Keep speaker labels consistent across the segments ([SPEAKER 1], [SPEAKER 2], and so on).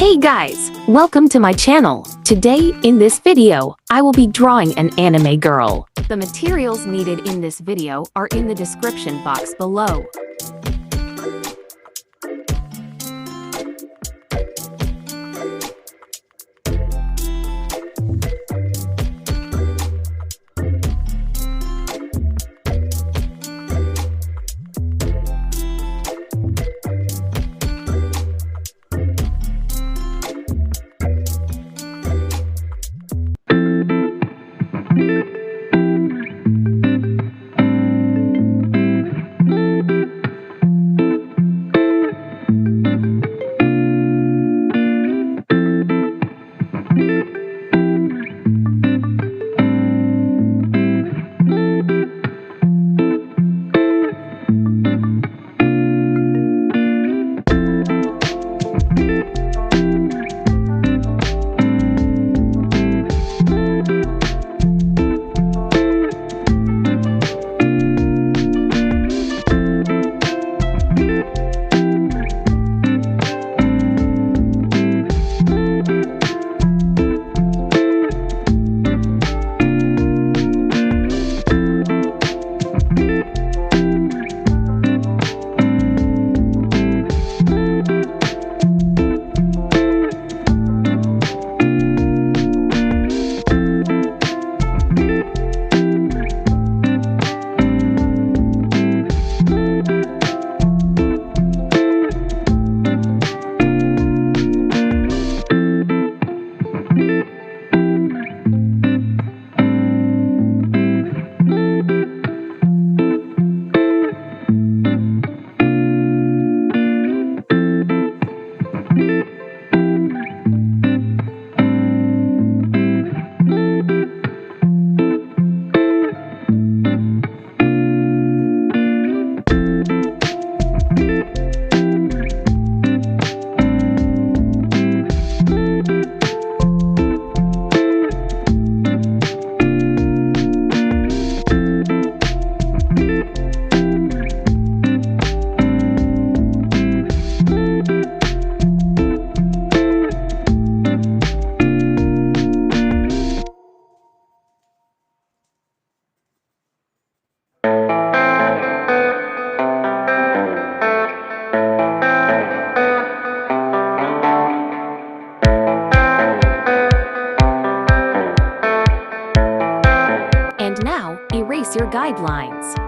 [SPEAKER 1] Hey guys, welcome to my channel. Today, in this video, I will be drawing an anime girl. The materials needed in this video are in the description box below. And now, erase your guidelines.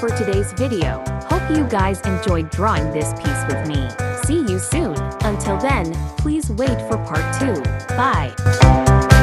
[SPEAKER 1] for today's video. Hope you guys enjoyed drawing this piece with me. See you soon. Until then, please wait for part 2. Bye.